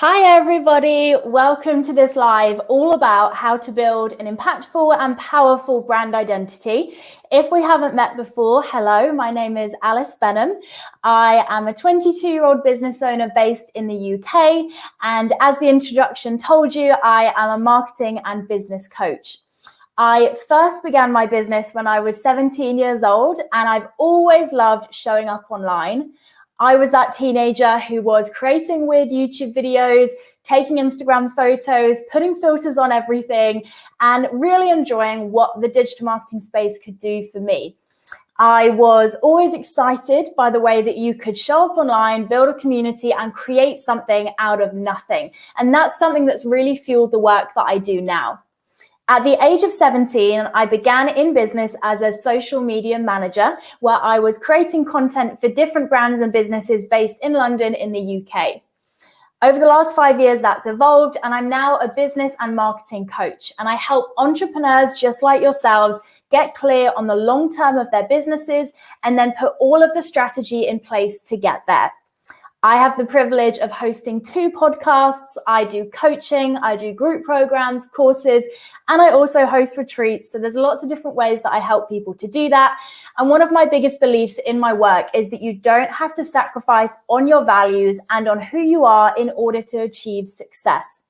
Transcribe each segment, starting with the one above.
Hi everybody, welcome to this live all about how to build an impactful and powerful brand identity. If we haven't met before, hello, my name is Alice Benham. I am a 22-year-old business owner based in the UK, and as the introduction told you, I am a marketing and business coach. I first began my business when I was 17 years old, and I've always loved showing up online. I was that teenager who was creating weird YouTube videos, taking Instagram photos, putting filters on everything, and really enjoying what the digital marketing space could do for me. I was always excited by the way that you could show up online, build a community, and create something out of nothing. And that's something that's really fueled the work that I do now. At the age of 17, I began in business as a social media manager, where I was creating content for different brands and businesses based in London in the UK. Over the last 5 years, that's evolved, and I'm now a business and marketing coach, and I help entrepreneurs just like yourselves get clear on the long term of their businesses and then put all of the strategy in place to get there. I have the privilege of hosting 2 podcasts. I do coaching, I do group programs, courses, and I also host retreats. So there's lots of different ways that I help people to do that. And one of my biggest beliefs in my work is that you don't have to sacrifice on your values and on who you are in order to achieve success.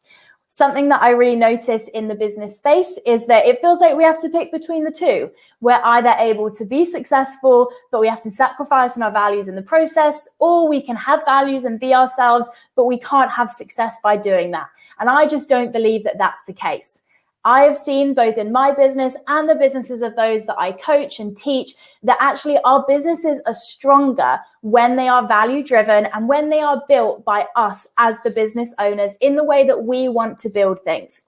Something that I really notice in the business space is that it feels like we have to pick between the two. We're either able to be successful, but we have to sacrifice on our values in the process, or we can have values and be ourselves, but we can't have success by doing that. And I just don't believe that that's the case. I have seen both in my business and the businesses of those that I coach and teach that actually our businesses are stronger when they are value driven and when they are built by us as the business owners in the way that we want to build things.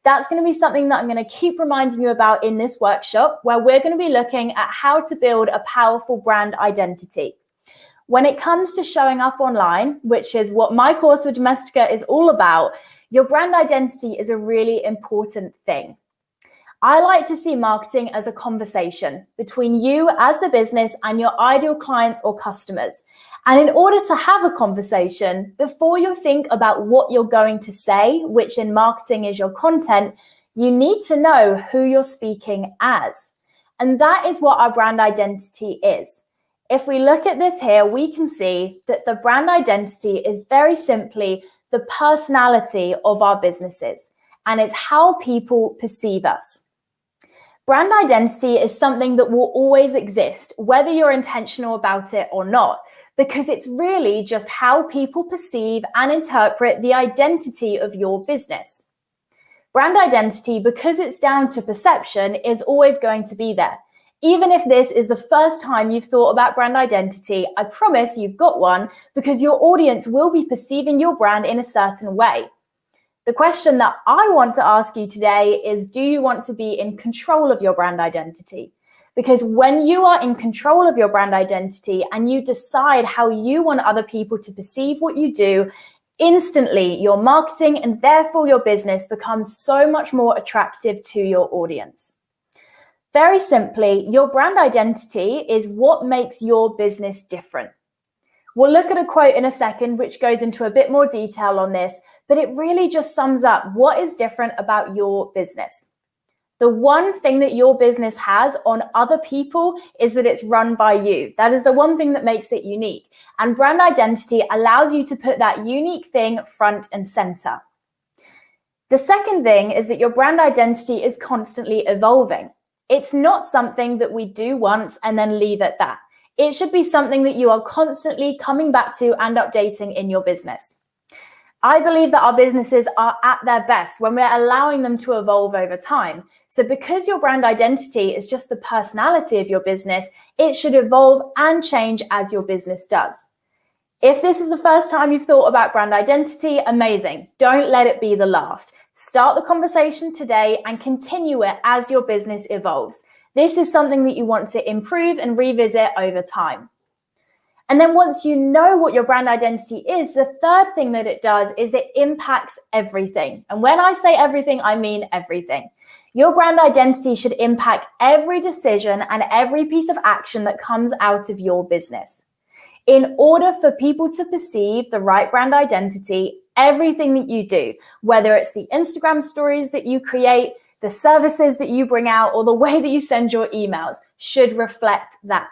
That's going to be something that I'm going to keep reminding you about in this workshop, where we're going to be looking at how to build a powerful brand identity. When it comes to showing up online, which is what my course with Domestika is all about, your brand identity is a really important thing. I like to see marketing as a conversation between you as the business and your ideal clients or customers. And in order to have a conversation, before you think about what you're going to say, which in marketing is your content, you need to know who you're speaking as. And that is what our brand identity is. If we look at this here, we can see that the brand identity is very simply the personality of our businesses, and it's how people perceive us. Brand identity is something that will always exist, whether you're intentional about it or not, because it's really just how people perceive and interpret the identity of your business. Brand identity, because it's down to perception, is always going to be there. Even if this is the first time you've thought about brand identity, I promise you've got one, because your audience will be perceiving your brand in a certain way. The question that I want to ask you today is, do you want to be in control of your brand identity? Because when you are in control of your brand identity and you decide how you want other people to perceive what you do, instantly your marketing and therefore your business becomes so much more attractive to your audience. Very simply, your brand identity is what makes your business different. We'll look at a quote in a second, which goes into a bit more detail on this, but it really just sums up what is different about your business. The one thing that your business has on other people is that it's run by you. That is the one thing that makes it unique. And brand identity allows you to put that unique thing front and center. The second thing is that your brand identity is constantly evolving. It's not something that we do once and then leave at that. It should be something that you are constantly coming back to and updating in your business. I believe that our businesses are at their best when we're allowing them to evolve over time. So because your brand identity is just the personality of your business, it should evolve and change as your business does. If this is the first time you've thought about brand identity, amazing. Don't let it be the last. Start the conversation today and continue it as your business evolves. This is something that you want to improve and revisit over time. And then once you know what your brand identity is, the third thing that it does is it impacts everything. And when I say everything, I mean everything. Your brand identity should impact every decision and every piece of action that comes out of your business. In order for people to perceive the right brand identity, Everything that you do, whether it's the Instagram stories that you create, the services that you bring out, or the way that you send your emails, should reflect that.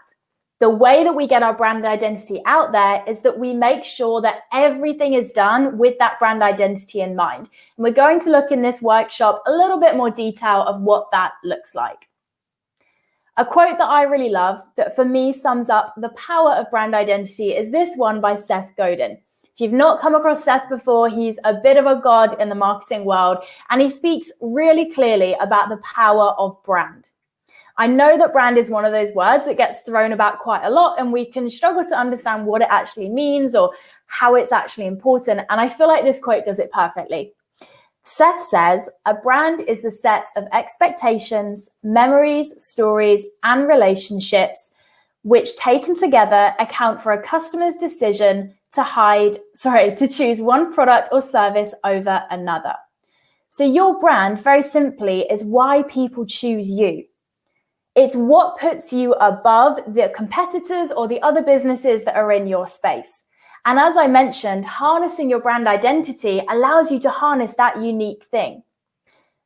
The way that we get our brand identity out there is that we make sure that everything is done with that brand identity in mind. And we're going to look in this workshop a little bit more detail of what that looks like. A quote that I really love that for me sums up the power of brand identity is this one by Seth Godin. If you've not come across Seth before, he's a bit of a god in the marketing world, and he speaks really clearly about the power of brand. I know that brand is one of those words that gets thrown about quite a lot, and we can struggle to understand what it actually means or how it's actually important. And I feel like this quote does it perfectly. Seth says, a brand is the set of expectations, memories, stories, and relationships, which taken together account for a customer's decision to choose one product or service over another. So your brand, very simply, is why people choose you. It's what puts you above the competitors or the other businesses that are in your space. And as I mentioned, harnessing your brand identity allows you to harness that unique thing.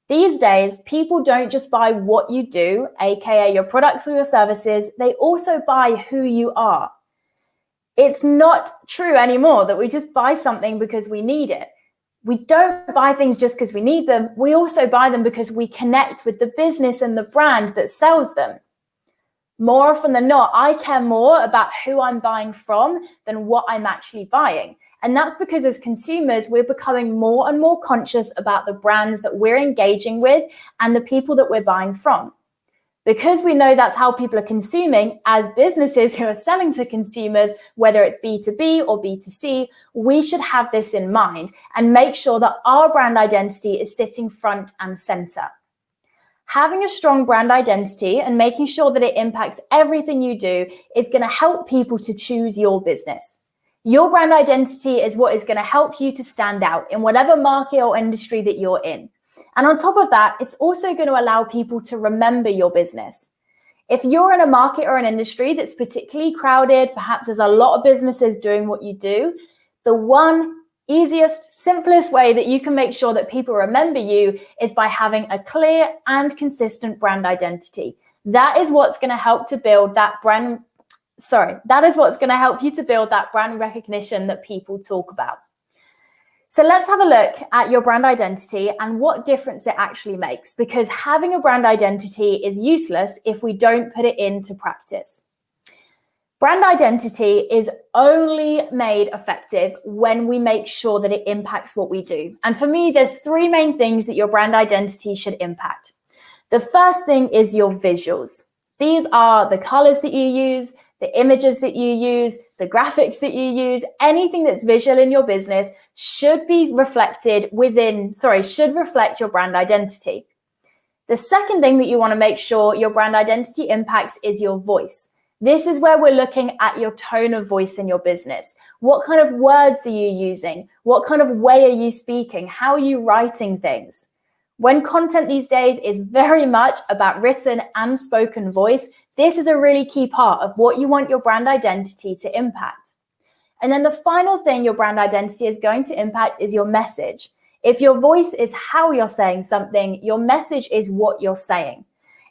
These days, people don't just buy what you do, aka your products or your services, they also buy who you are. It's not true anymore that we just buy something because we need it. We don't buy things just because we need them. We also buy them because we connect with the business and the brand that sells them. More often than not, I care more about who I'm buying from than what I'm actually buying. And that's because as consumers, we're becoming more and more conscious about the brands that we're engaging with and the people that we're buying from. Because we know that's how people are consuming, as businesses who are selling to consumers, whether it's B2B or B2C, we should have this in mind and make sure that our brand identity is sitting front and center. Having a strong brand identity and making sure that it impacts everything you do is going to help people to choose your business. Your brand identity is what is going to help you to stand out in whatever market or industry that you're in. And on top of that, it's also going to allow people to remember your business. If you're in a market or an industry that's particularly crowded, perhaps there's a lot of businesses doing what you do, the one easiest, simplest way that you can make sure that people remember you is by having a clear and consistent brand identity. That is what's going to help to build that brand. That is what's going to help you to build that brand recognition that people talk about. So let's have a look at your brand identity and what difference it actually makes, because having a brand identity is useless if we don't put it into practice. Brand identity is only made effective when we make sure that it impacts what we do. And for me, there's three main things that your brand identity should impact. The first thing is your visuals. These are the colors that you use, the images that you use, the graphics that you use, anything that's visual in your business should reflect your brand identity. The second thing that you want to make sure your brand identity impacts is your voice. This is where we're looking at your tone of voice in your business. What kind of words are you using? What kind of way are you speaking? How are you writing things? When content these days is very much about written and spoken voice, this is a really key part of what you want your brand identity to impact. And then the final thing your brand identity is going to impact is your message. If your voice is how you're saying something, your message is what you're saying.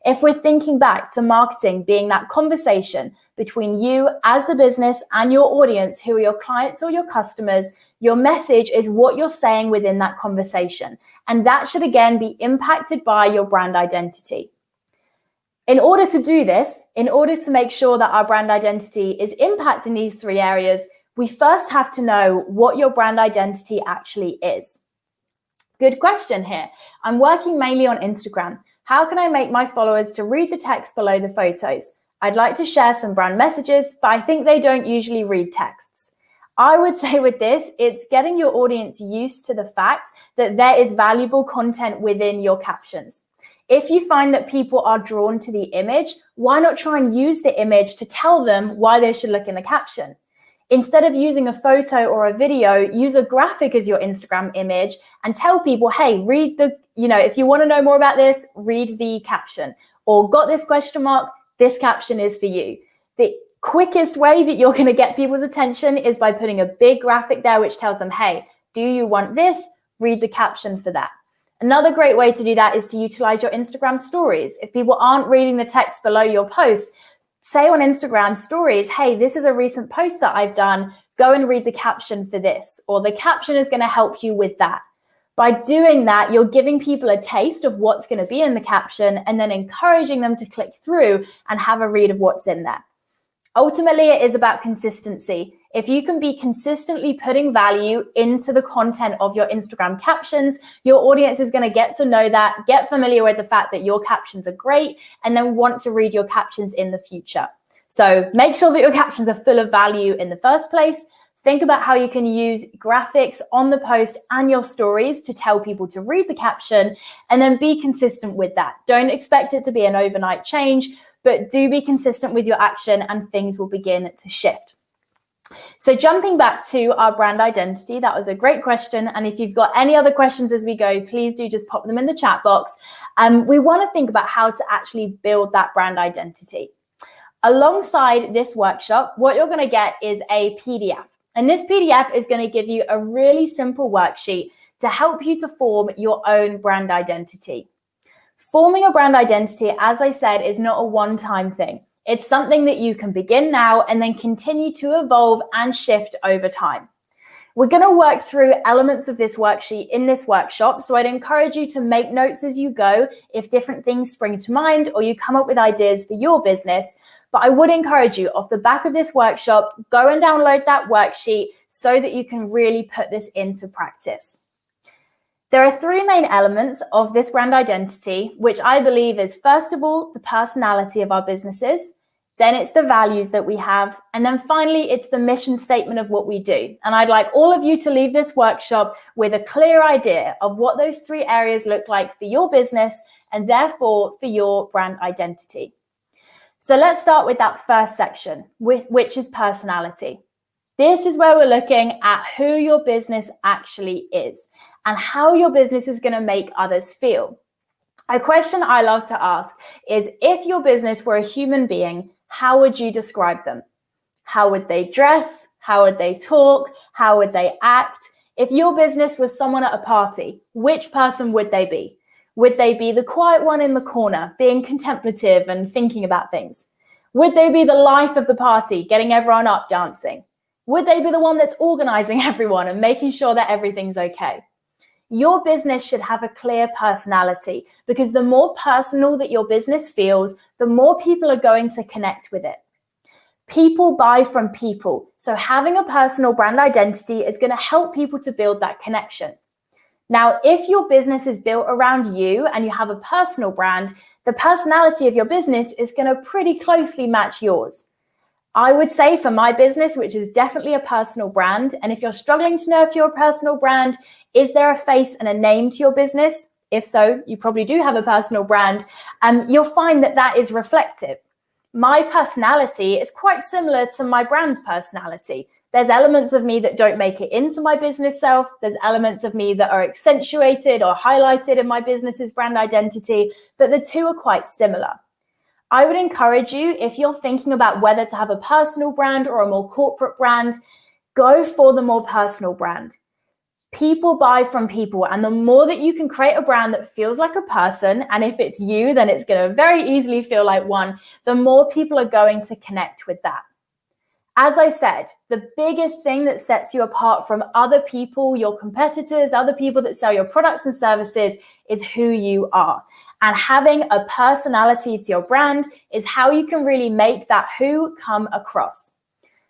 If we're thinking back to marketing being that conversation between you as the business and your audience, who are your clients or your customers, your message is what you're saying within that conversation. And that should again be impacted by your brand identity. In order to do this, in order to make sure that our brand identity is impacting these three areas, we first have to know what your brand identity actually is. Good question here. I'm working mainly on Instagram. How can I make my followers to read the text below the photos? I'd like to share some brand messages, but I think they don't usually read texts. I would say with this, it's getting your audience used to the fact that there is valuable content within your captions. If you find that people are drawn to the image, why not try and use the image to tell them why they should look in the caption? Instead of using a photo or a video, use a graphic as your Instagram image and tell people, hey, read if you want to know more about this, read the caption. Or got this question mark, this caption is for you. The quickest way that you're going to get people's attention is by putting a big graphic there which tells them, hey, Do you want this? Read the caption for that. Another great way to do that is to utilize your Instagram stories. If people aren't reading the text below your post, say on Instagram stories, hey, this is a recent post that I've done. Go and read the caption for this, or the caption is going to help you with that. By doing that, you're giving people a taste of what's going to be in the caption and then encouraging them to click through and have a read of what's in there. Ultimately, it is about consistency. If you can be consistently putting value into the content of your Instagram captions, your audience is going to get to know that, get familiar with the fact that your captions are great, and then want to read your captions in the future. So make sure that your captions are full of value in the first place. Think about how you can use graphics on the post and your stories to tell people to read the caption, and then be consistent with that. Don't expect it to be an overnight change, but do be consistent with your action and things will begin to shift. So jumping back to our brand identity, that was a great question. And if you've got any other questions as we go, please do just pop them in the chat box. We want to think about how to actually build that brand identity. Alongside this workshop, what you're going to get is a PDF. And this PDF is going to give you a really simple worksheet to help you to form your own brand identity. Forming a brand identity, as I said, is not a one-time thing. It's something that you can begin now and then continue to evolve and shift over time. We're going to work through elements of this worksheet in this workshop, so I'd encourage you to make notes as you go if different things spring to mind or you come up with ideas for your business. But I would encourage you, off the back of this workshop, go and download that worksheet so that you can really put this into practice. There are three main elements of this brand identity, which I believe is, first of all, the personality of our businesses, then it's the values that we have, and then finally, it's the mission statement of what we do. And I'd like all of you to leave this workshop with a clear idea of what those three areas look like for your business and therefore for your brand identity. So let's start with that first section, which is personality. This is where we're looking at who your business actually is and how your business is going to make others feel. A question I love to ask is, if your business were a human being, how would you describe them? How would they dress? How would they talk? How would they act? If your business was someone at a party, which person would they be? Would they be the quiet one in the corner, being contemplative and thinking about things? Would they be the life of the party, getting everyone up dancing? Would they be the one that's organizing everyone and making sure that everything's okay? Your business should have a clear personality, because the more personal that your business feels, the more people are going to connect with it. People buy from people. So having a personal brand identity is going to help people to build that connection. Now, if your business is built around you and you have a personal brand, the personality of your business is going to pretty closely match yours. I would say for my business, which is definitely a personal brand, and if you're struggling to know if you're a personal brand, is there a face and a name to your business? If so, you probably do have a personal brand, and you'll find that that is reflective. My personality is quite similar to my brand's personality. There's elements of me that don't make it into my business self. There's elements of me that are accentuated or highlighted in my business's brand identity, but the two are quite similar. I would encourage you, if you're thinking about whether to have a personal brand or a more corporate brand, go for the more personal brand. People buy from people, and the more that you can create a brand that feels like a person, and if it's you, then it's going to very easily feel like one, the more people are going to connect with that. As I said, the biggest thing that sets you apart from other people, your competitors, other people that sell your products and services, is who you are. And having a personality to your brand is how you can really make that who come across.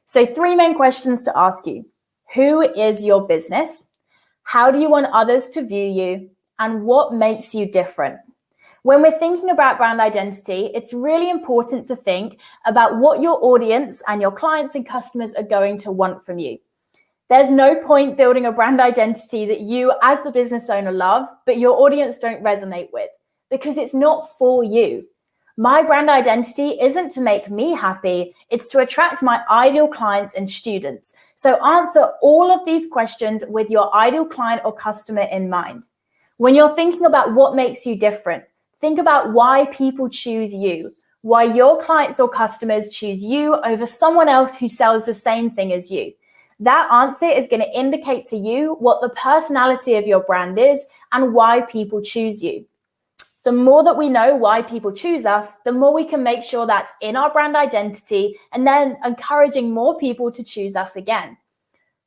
So 3 main questions to ask you. Who is your business? How do you want others to view you? And what makes you different? When we're thinking about brand identity, it's really important to think about what your audience and your clients and customers are going to want from you. There's no point building a brand identity that you as the business owner love, but your audience don't resonate with, because it's not for you. My brand identity isn't to make me happy, it's to attract my ideal clients and students. So answer all of these questions with your ideal client or customer in mind. When you're thinking about what makes you different, think about why people choose you, why your clients or customers choose you over someone else who sells the same thing as you. That answer is going to indicate to you what the personality of your brand is and why people choose you. The more that we know why people choose us, the more we can make sure that's in our brand identity and then encouraging more people to choose us again.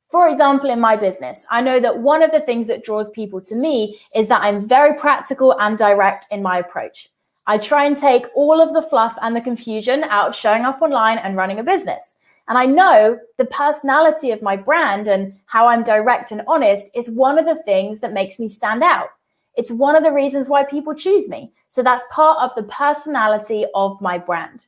For example, in my business, I know that one of the things that draws people to me is that I'm very practical and direct in my approach. I try and take all of the fluff and the confusion out of showing up online and running a business. And I know the personality of my brand and how I'm direct and honest is one of the things that makes me stand out. It's one of the reasons why people choose me. So that's part of the personality of my brand.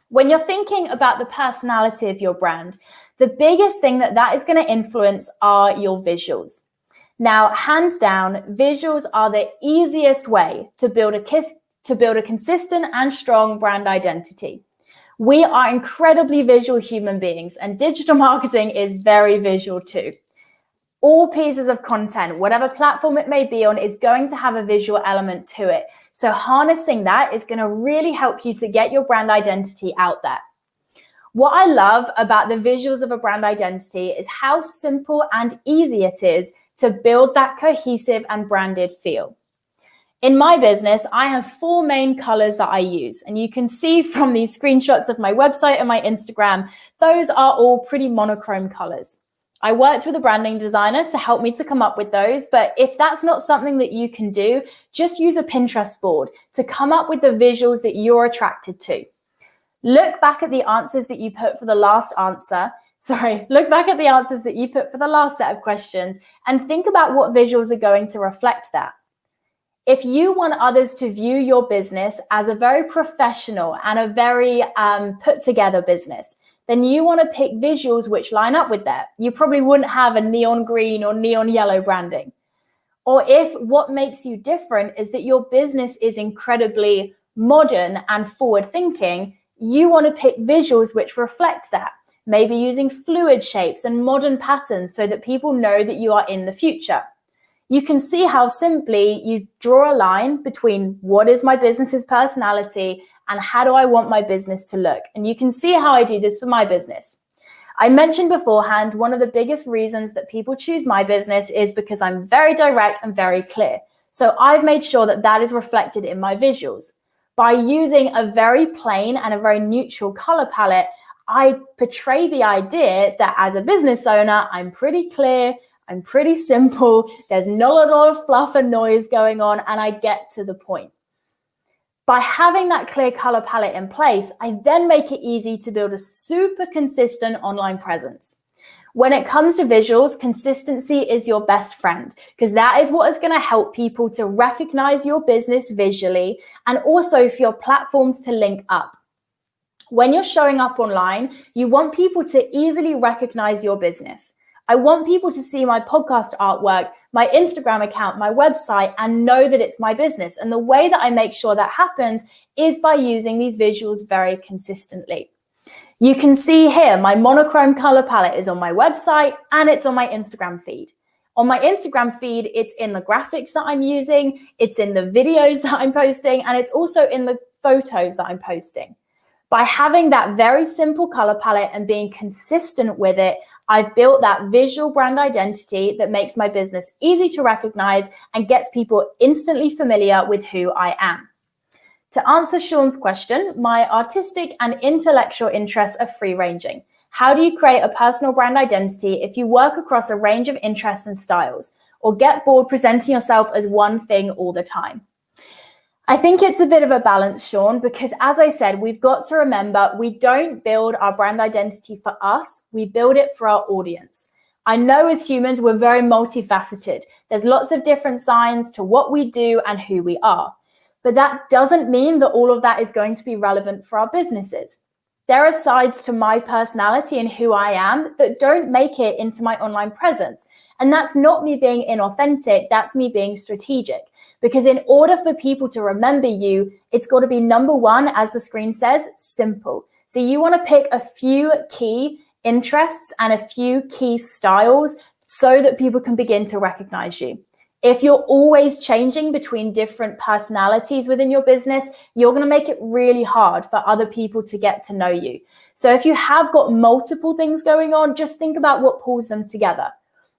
When you're thinking about the personality of your brand, the biggest thing that is going to influence are your visuals. Now, hands down, visuals are the easiest way to build a consistent and strong brand identity. We are incredibly visual human beings, and digital marketing is very visual too. All pieces of content, whatever platform it may be on, is going to have a visual element to it. So harnessing that is going to really help you to get your brand identity out there. What I love about the visuals of a brand identity is how simple and easy it is to build that cohesive and branded feel. In my business, I have 4 main colors that I use, and you can see from these screenshots of my website and my Instagram, those are all pretty monochrome colors. I worked with a branding designer to help me to come up with those, but if that's not something that you can do, just use a Pinterest board to come up with the visuals that you're attracted to. Look back at the answers that you put for the last set of questions and think about what visuals are going to reflect that. If you want others to view your business as a very professional and a very put together business, then you want to pick visuals which line up with that. You probably wouldn't have a neon green or neon yellow branding. Or if what makes you different is that your business is incredibly modern and forward thinking, you want to pick visuals which reflect that. Maybe using fluid shapes and modern patterns so that people know that you are in the future. You can see how simply you draw a line between what is my business's personality and how do I want my business to look. And you can see how I do this for my business. I mentioned beforehand, one of the biggest reasons that people choose my business is because I'm very direct and very clear. So I've made sure that that is reflected in my visuals. By using a very plain and a very neutral color palette, I portray the idea that as a business owner, I'm pretty clear, I'm pretty simple, there's not a lot of fluff and noise going on, and I get to the point. By having that clear color palette in place, I then make it easy to build a super consistent online presence. When it comes to visuals, consistency is your best friend because that is what is going to help people to recognize your business visually and also for your platforms to link up. When you're showing up online, you want people to easily recognize your business. I want people to see my podcast artwork, my Instagram account, my website, and know that it's my business. And the way that I make sure that happens is by using these visuals very consistently. You can see here, my monochrome color palette is on my website and it's on my Instagram feed. On my Instagram feed, it's in the graphics that I'm using, it's in the videos that I'm posting, and it's also in the photos that I'm posting. By having that very simple color palette and being consistent with it, I've built that visual brand identity that makes my business easy to recognize and gets people instantly familiar with who I am. To answer Sean's question, my artistic and intellectual interests are free-ranging. How do you create a personal brand identity if you work across a range of interests and styles, or get bored presenting yourself as one thing all the time? I think it's a bit of a balance, Sean, because as I said, we've got to remember we don't build our brand identity for us, we build it for our audience. I know as humans, we're very multifaceted. There's lots of different signs to what we do and who we are. But that doesn't mean that all of that is going to be relevant for our businesses. There are sides to my personality and who I am that don't make it into my online presence. And that's not me being inauthentic, that's me being strategic. Because in order for people to remember you, it's got to be number one, as the screen says, simple. So you want to pick a few key interests and a few key styles so that people can begin to recognize you. If you're always changing between different personalities within your business, you're going to make it really hard for other people to get to know you. So if you have got multiple things going on, just think about what pulls them together.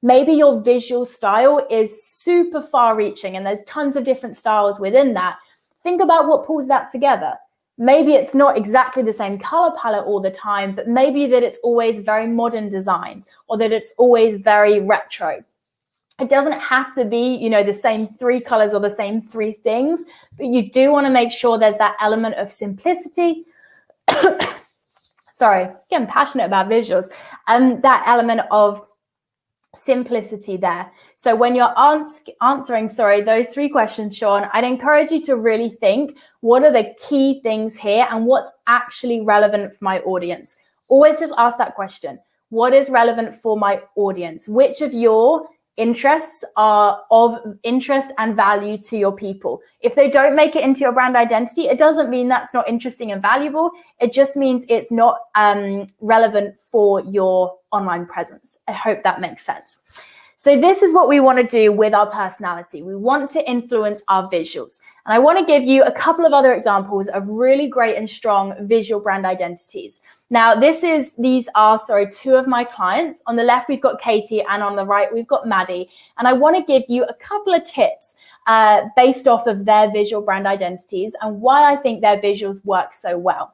Maybe your visual style is super far-reaching and there's tons of different styles within that. Think about what pulls that together. Maybe it's not exactly the same color palette all the time, but maybe that it's always very modern designs or that it's always very retro. It doesn't have to be, the same 3 colors or the same 3 things, but you do want to make sure there's that element of simplicity. Sorry, getting passionate about visuals. That element of simplicity there. So when you're answering, those 3 questions, Sean, I'd encourage you to really think, what are the key things here and what's actually relevant for my audience? Always just ask that question. What is relevant for my audience? Which of your interests are of interest and value to your people? If they don't make it into your brand identity, it doesn't mean that's not interesting and valuable. It just means it's not relevant for your online presence. I hope that makes sense. So this is what we want to do with our personality. We want to influence our visuals. And I want to give you a couple of other examples of really great and strong visual brand identities. Now, these are 2 of my clients. On the left, we've got Katie, and on the right, we've got Maddie. And I want to give you a couple of tips based off of their visual brand identities and why I think their visuals work so well.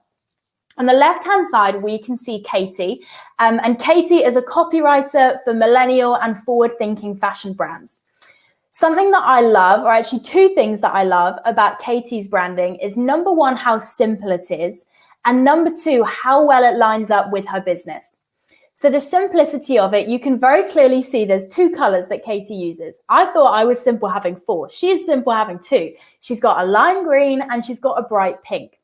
On the left-hand side, we can see Katie, and Katie is a copywriter for millennial and forward-thinking fashion brands. Something that I love, or actually 2 things that I love about Katie's branding is, number 1, how simple it is, and number 2, how well it lines up with her business. So the simplicity of it, you can very clearly see there's 2 colors that Katie uses. I thought I was simple having 4. She is simple having 2. She's got a lime green and she's got a bright pink.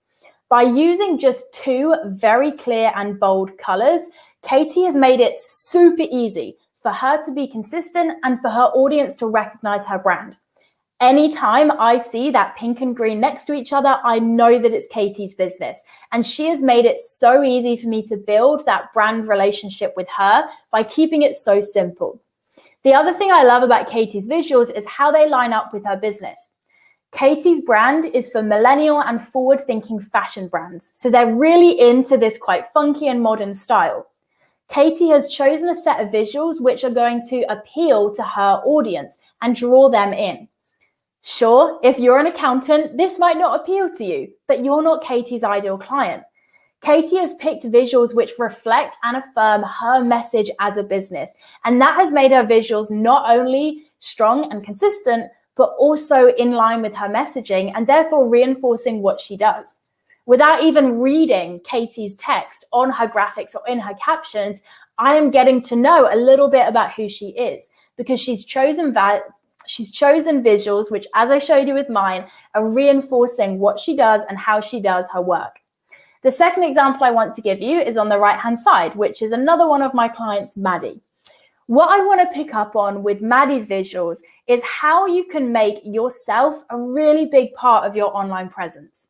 By using just 2 very clear and bold colors, Katie has made it super easy for her to be consistent and for her audience to recognize her brand. Anytime I see that pink and green next to each other, I know that it's Katie's business. And she has made it so easy for me to build that brand relationship with her by keeping it so simple. The other thing I love about Katie's visuals is how they line up with her business. Katie's brand is for millennial and forward-thinking fashion brands. So they're really into this quite funky and modern style. Katie has chosen a set of visuals which are going to appeal to her audience and draw them in. Sure, if you're an accountant, this might not appeal to you, but you're not Katie's ideal client. Katie has picked visuals which reflect and affirm her message as a business, and that has made her visuals not only strong and consistent, but also in line with her messaging and therefore reinforcing what she does. Without even reading Katie's text on her graphics or in her captions, I am getting to know a little bit about who she is because she's chosen visuals which, as I showed you with mine, are reinforcing what she does and how she does her work. The second example I want to give you is on the right-hand side, which is another one of my clients, Maddie. What I want to pick up on with Maddie's visuals is how you can make yourself a really big part of your online presence.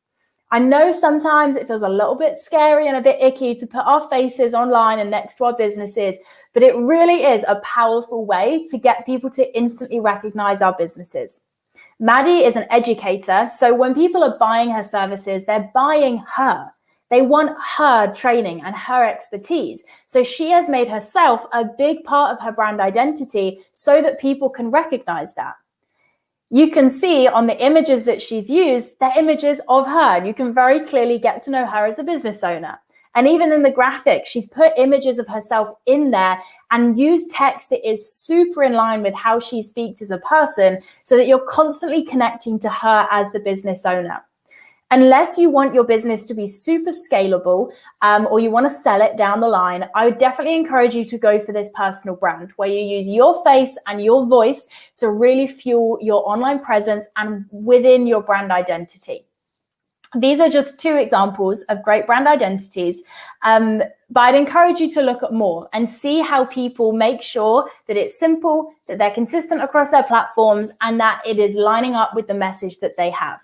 I know sometimes it feels a little bit scary and a bit icky to put our faces online and next to our businesses, but it really is a powerful way to get people to instantly recognize our businesses. Maddie is an educator, so when people are buying her services, they're buying her. They want her training and her expertise. So she has made herself a big part of her brand identity so that people can recognize that. You can see on the images that she's used, they're images of her. You can very clearly get to know her as a business owner. And even in the graphic, she's put images of herself in there and used text that is super in line with how she speaks as a person so that you're constantly connecting to her as the business owner. Unless you want your business to be super scalable or you want to sell it down the line, I would definitely encourage you to go for this personal brand where you use your face and your voice to really fuel your online presence and within your brand identity. These are just 2 examples of great brand identities, but I'd encourage you to look at more and see how people make sure that it's simple, that they're consistent across their platforms, and that it is lining up with the message that they have.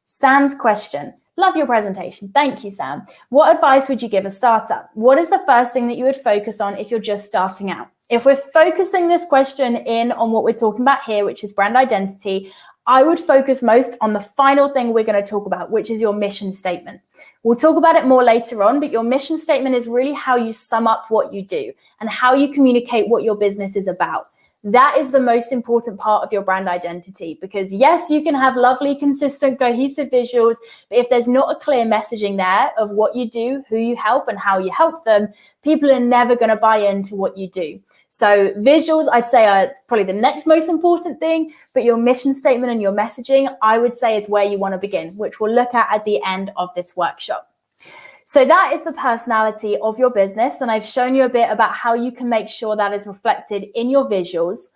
Sam's question. Love your presentation. Thank you, Sam. What advice would you give a startup? What is the first thing that you would focus on if you're just starting out? If we're focusing this question in on what we're talking about here, which is brand identity, I would focus most on the final thing we're going to talk about, which is your mission statement. We'll talk about it more later on, but your mission statement is really how you sum up what you do and how you communicate what your business is about. That is the most important part of your brand identity, because yes, you can have lovely, consistent, cohesive visuals, but if there's not a clear messaging there of what you do, who you help, and how you help them, people are never going to buy into what you do. So visuals, I'd say, are probably the next most important thing, but your mission statement and your messaging, I would say, is where you want to begin, which we'll look at the end of this workshop. So that is the personality of your business, and I've shown you a bit about how you can make sure that is reflected in your visuals.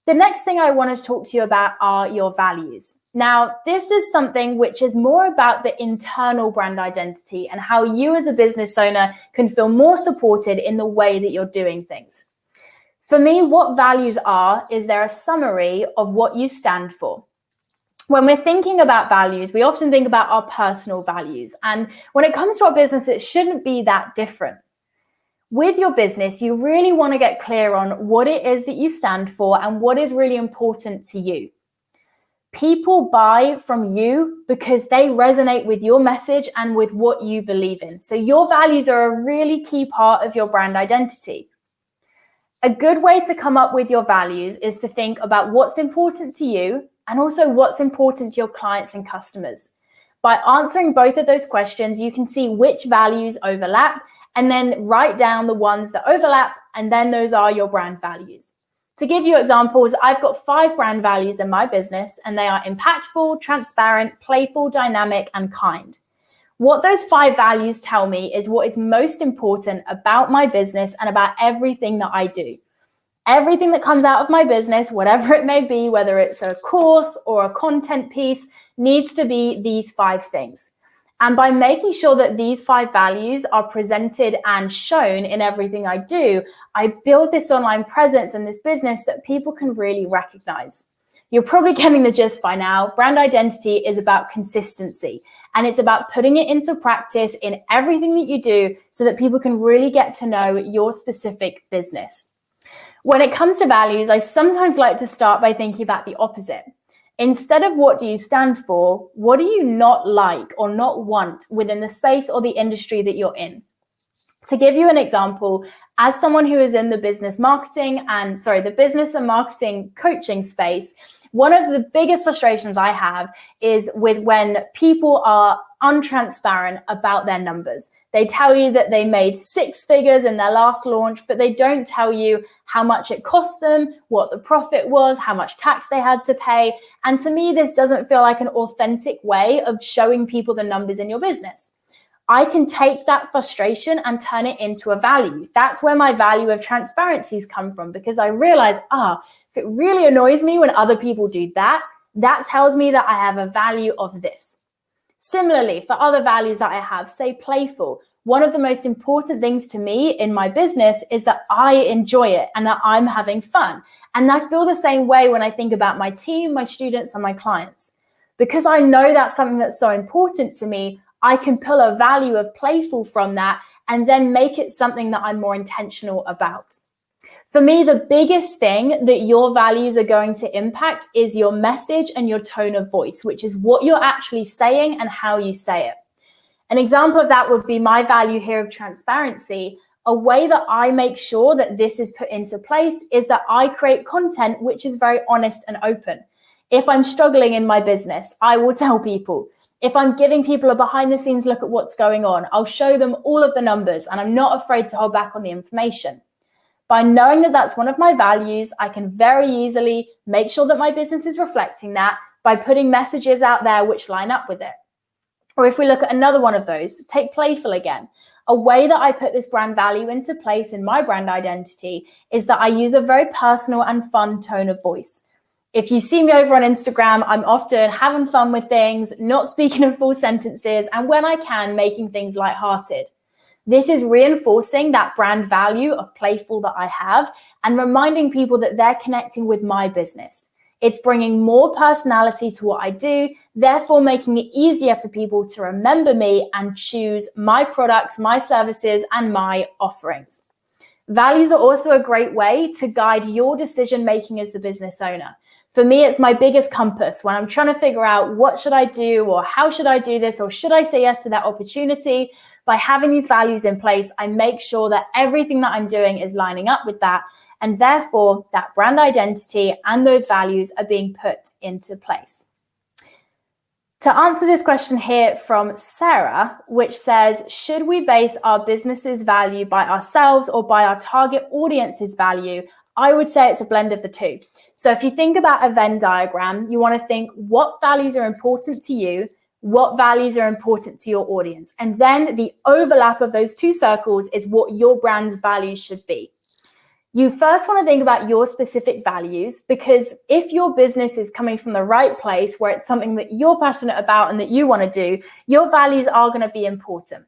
The next thing I want to talk to you about are your values. Now, this is something which is more about the internal brand identity and how you as a business owner can feel more supported in the way that you're doing things. For me, what values are is they're a summary of what you stand for. When we're thinking about values, we often think about our personal values. And when it comes to our business, it shouldn't be that different. With your business, you really want to get clear on what it is that you stand for and what is really important to you. People buy from you because they resonate with your message and with what you believe in. So your values are a really key part of your brand identity. A good way to come up with your values is to think about what's important to you and also what's important to your clients and customers. By answering both of those questions, you can see which values overlap and then write down the ones that overlap, and then those are your brand values. To give you examples, I've got 5 brand values in my business, and they are impactful, transparent, playful, dynamic, and kind. What those 5 values tell me is what is most important about my business and about everything that I do. Everything that comes out of my business, whatever it may be, whether it's a course or a content piece, needs to be these 5 things. And by making sure that these 5 values are presented and shown in everything I do, I build this online presence in this business that people can really recognize. You're probably getting the gist by now. Brand identity is about consistency, and it's about putting it into practice in everything that you do so that people can really get to know your specific business. When it comes to values, I sometimes like to start by thinking about the opposite. Instead of what do you stand for, what do you not like or not want within the space or the industry that you're in? To give you an example, as someone who is in the business and marketing coaching space, one of the biggest frustrations I have is with when people are untransparent about their numbers. They tell you that they made 6 figures in their last launch, but they don't tell you how much it cost them, what the profit was, how much tax they had to pay. And to me, this doesn't feel like an authentic way of showing people the numbers in your business. I can take that frustration and turn it into a value. That's where my value of transparencies come from, because I realize, if it really annoys me when other people do that, that tells me that I have a value of this. Similarly, for other values that I have, say playful, one of the most important things to me in my business is that I enjoy it and that I'm having fun. And I feel the same way when I think about my team, my students, and my clients. Because I know that's something that's so important to me, I can pull a value of playful from that and then make it something that I'm more intentional about. For me, the biggest thing that your values are going to impact is your message and your tone of voice, which is what you're actually saying and how you say it. An example of that would be my value here of transparency. A way that I make sure that this is put into place is that I create content which is very honest and open. If I'm struggling in my business, I will tell people. If I'm giving people a behind the scenes look at what's going on, I'll show them all of the numbers, and I'm not afraid to hold back on the information. By knowing that that's one of my values, I can very easily make sure that my business is reflecting that by putting messages out there which line up with it. Or if we look at another one of those, take playful again. A way that I put this brand value into place in my brand identity is that I use a very personal and fun tone of voice. If you see me over on Instagram, I'm often having fun with things, not speaking in full sentences, and when I can, making things lighthearted. This is reinforcing that brand value of playful that I have and reminding people that they're connecting with my business. It's bringing more personality to what I do, therefore making it easier for people to remember me and choose my products, my services, and my offerings. Values are also a great way to guide your decision making as the business owner. For me, it's my biggest compass when I'm trying to figure out what should I do or how should I do this or should I say yes to that opportunity. By having these values in place, I make sure that everything that I'm doing is lining up with that, and therefore that brand identity and those values are being put into place. To answer this question here from Sarah, which says, should we base our business's value by ourselves or by our target audience's value? I would say it's a blend of the two. So if you think about a Venn diagram, you want to think what values are important to you, what values are important to your audience. And then the overlap of those two circles is what your brand's values should be. You first want to think about your specific values, because if your business is coming from the right place where it's something that you're passionate about and that you want to do, your values are going to be important.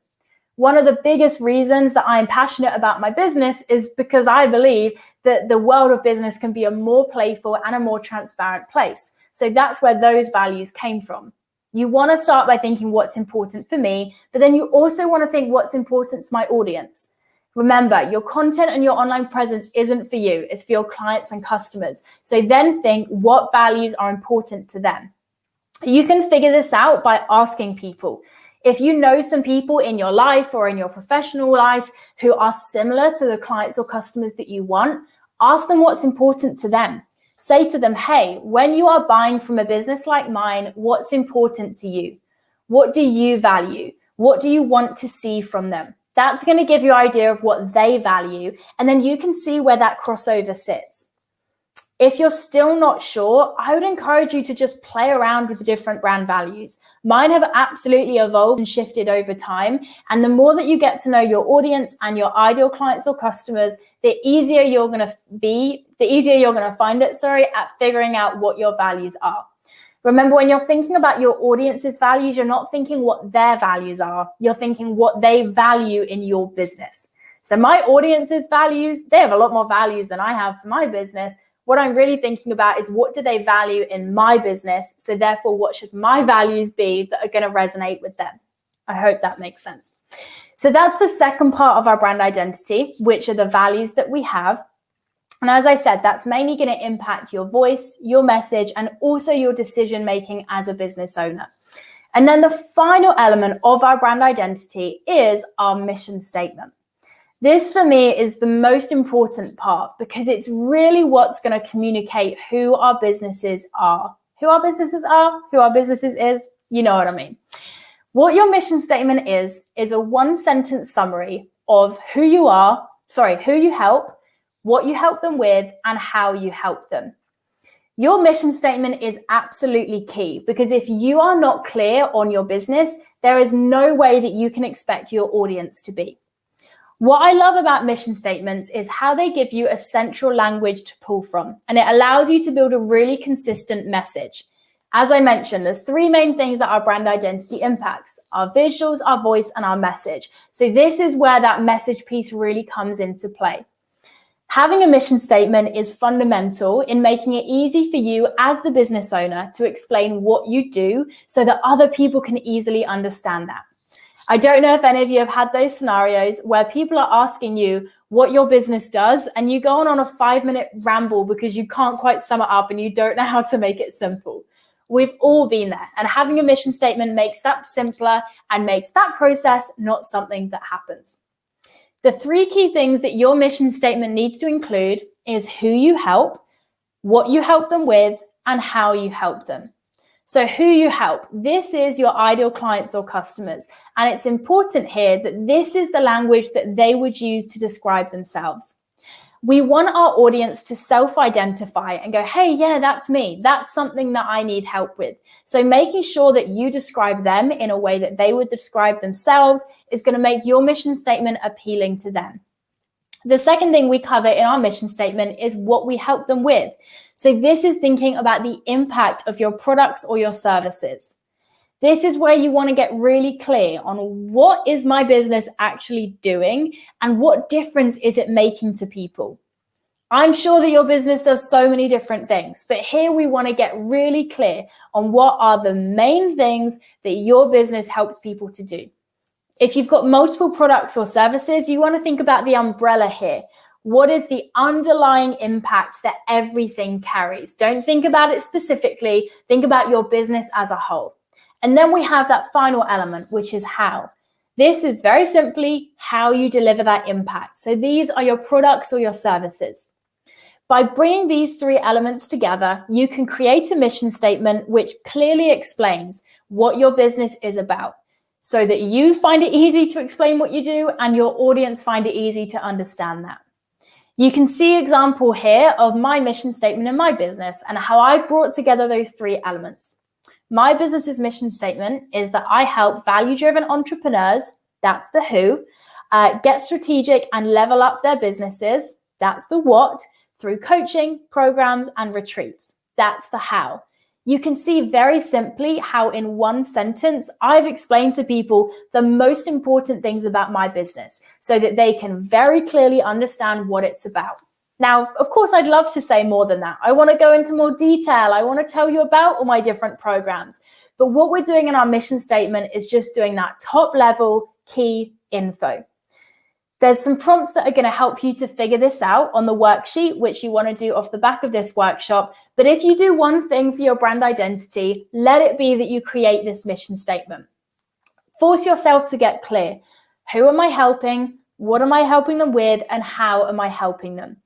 One of the biggest reasons that I'm passionate about my business is because I believe that the world of business can be a more playful and a more transparent place. So that's where those values came from. You want to start by thinking what's important for me, but then you also want to think what's important to my audience. Remember, your content and your online presence isn't for you, it's for your clients and customers. So then think what values are important to them. You can figure this out by asking people. If you know some people in your life or in your professional life who are similar to the clients or customers that you want, ask them what's important to them. Say to them, hey, when you are buying from a business like mine, what's important to you? What do you value? What do you want to see from them? That's going to give you an idea of what they value, and then you can see where that crossover sits. If you're still not sure, I would encourage you to just play around with the different brand values. Mine have absolutely evolved and shifted over time. And the more that you get to know your audience and your ideal clients or customers, the easier you're going to find it, at figuring out what your values are. Remember, when you're thinking about your audience's values, you're not thinking what their values are. You're thinking what they value in your business. So my audience's values, they have a lot more values than I have for my business. What I'm really thinking about is what do they value in my business? So therefore, what should my values be that are going to resonate with them? I hope that makes sense. So that's the second part of our brand identity, which are the values that we have. And as I said, that's mainly going to impact your voice, your message, and also your decision making as a business owner. And then the final element of our brand identity is our mission statement. This for me is the most important part because it's really what's going to communicate who our businesses are. Who our businesses are, who our businesses is, you know what I mean. What your mission statement is a one-sentence summary of who you are, who you help, what you help them with, and how you help them. Your mission statement is absolutely key because if you are not clear on your business, there is no way that you can expect your audience to be. What I love about mission statements is how they give you a central language to pull from, and it allows you to build a really consistent message. As I mentioned, there's three main things that our brand identity impacts: our visuals, our voice, and our message. So this is where that message piece really comes into play. Having a mission statement is fundamental in making it easy for you as the business owner to explain what you do so that other people can easily understand that. I don't know if any of you have had those scenarios where people are asking you what your business does and you go on a 5-minute ramble because you can't quite sum it up and you don't know how to make it simple. We've all been there, and having a mission statement makes that simpler and makes that process not something that happens. The three key things that your mission statement needs to include is who you help, what you help them with, and how you help them. So who you help, this is your ideal clients or customers. And it's important here that this is the language that they would use to describe themselves. We want our audience to self-identify and go, hey, yeah, that's me. That's something that I need help with. So making sure that you describe them in a way that they would describe themselves is going to make your mission statement appealing to them. The second thing we cover in our mission statement is what we help them with. So this is thinking about the impact of your products or your services. This is where you want to get really clear on what is my business actually doing and what difference is it making to people. I'm sure that your business does so many different things, but here we want to get really clear on what are the main things that your business helps people to do. If you've got multiple products or services, you want to think about the umbrella here. What is the underlying impact that everything carries? Don't think about it specifically, think about your business as a whole. And then we have that final element, which is how. This is very simply how you deliver that impact. So these are your products or your services. By bringing these three elements together, you can create a mission statement which clearly explains what your business is about, so that you find it easy to explain what you do and your audience find it easy to understand that. You can see an example here of my mission statement in my business and how I brought together those three elements. My business's mission statement is that I help value-driven entrepreneurs, that's the who, get strategic and level up their businesses, that's the what, through coaching, programs, and retreats. That's the how. You can see very simply how in one sentence, I've explained to people the most important things about my business so that they can very clearly understand what it's about. Now, of course, I'd love to say more than that. I want to go into more detail. I want to tell you about all my different programs. But what we're doing in our mission statement is just doing that top level key info. There's some prompts that are going to help you to figure this out on the worksheet, which you want to do off the back of this workshop. But if you do one thing for your brand identity, let it be that you create this mission statement. Force yourself to get clear. Who am I helping? What am I helping them with? And how am I helping them?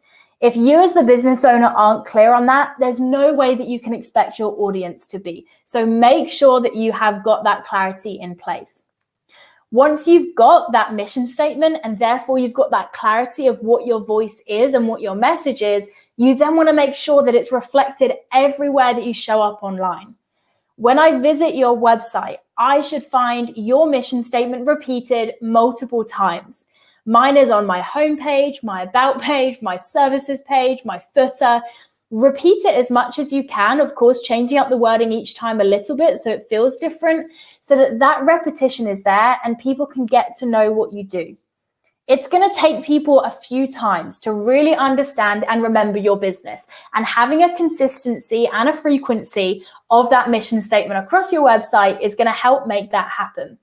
If you as the business owner aren't clear on that, there's no way that you can expect your audience to be. So make sure that you have got that clarity in place. Once you've got that mission statement and therefore you've got that clarity of what your voice is and what your message is, you then want to make sure that it's reflected everywhere that you show up online. When I visit your website, I should find your mission statement repeated multiple times. Mine is on my homepage, my about page, my services page, my footer. Repeat it as much as you can, of course, changing up the wording each time a little bit so it feels different, so that that repetition is there and people can get to know what you do. It's going to take people a few times to really understand and remember your business, and having a consistency and a frequency of that mission statement across your website is going to help make that happen.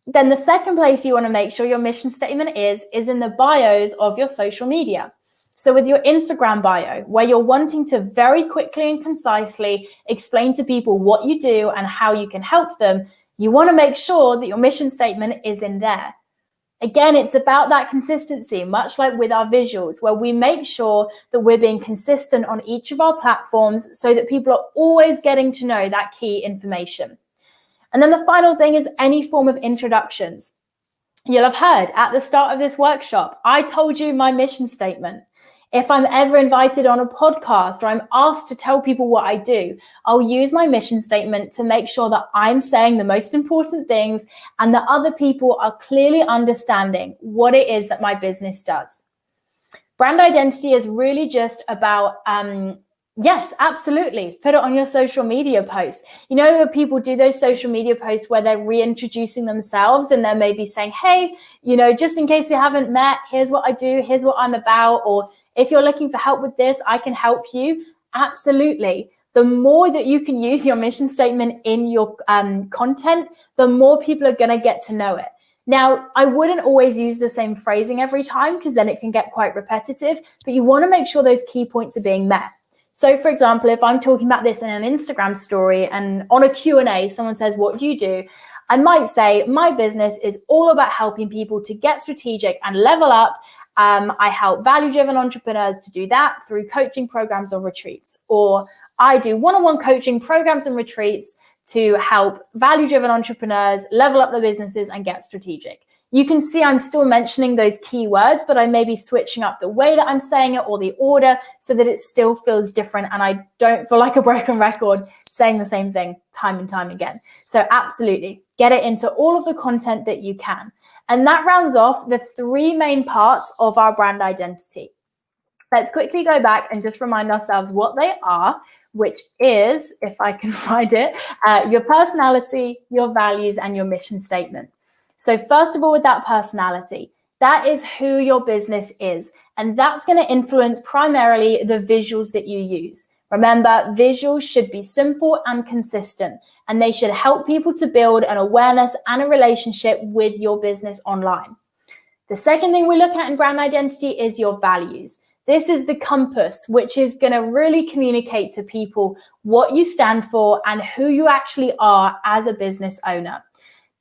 Then the second place you want to make sure your mission statement is in the bios of your social media. So with your Instagram bio, where you're wanting to very quickly and concisely explain to people what you do and how you can help them, you want to make sure that your mission statement is in there. Again, it's about that consistency, much like with our visuals, where we make sure that we're being consistent on each of our platforms so that people are always getting to know that key information. And then the final thing is any form of introductions. You'll have heard at the start of this workshop, I told you my mission statement. If I'm ever invited on a podcast or I'm asked to tell people what I do, I'll use my mission statement to make sure that I'm saying the most important things and that other people are clearly understanding what it is that my business does. Brand identity is really just about, yes, absolutely, put it on your social media posts. You know, where people do those social media posts where they're reintroducing themselves and they're maybe saying, hey, you know, just in case we haven't met, here's what I do, here's what I'm about, or if you're looking for help with this, I can help you. Absolutely. The more that you can use your mission statement in your content, the more people are going to get to know it. Now, I wouldn't always use the same phrasing every time because then it can get quite repetitive, but you want to make sure those key points are being met. So for example, if I'm talking about this in an Instagram story and on a Q&A, someone says, what do you do? I might say, my business is all about helping people to get strategic and level up. I help value-driven entrepreneurs to do that through coaching programs or retreats. Or I do one-on-one coaching programs and retreats to help value-driven entrepreneurs level up their businesses and get strategic. You can see I'm still mentioning those keywords, but I may be switching up the way that I'm saying it or the order so that it still feels different and I don't feel like a broken record saying the same thing time and time again. So absolutely, get it into all of the content that you can. And that rounds off the three main parts of our brand identity. Let's quickly go back and just remind ourselves what they are, which is, if I can find it, your personality, your values, and your mission statement. So first of all, with that personality, that is who your business is. And that's going to influence primarily the visuals that you use. Remember, visuals should be simple and consistent, and they should help people to build an awareness and a relationship with your business online. The second thing we look at in brand identity is your values. This is the compass, which is going to really communicate to people what you stand for and who you actually are as a business owner.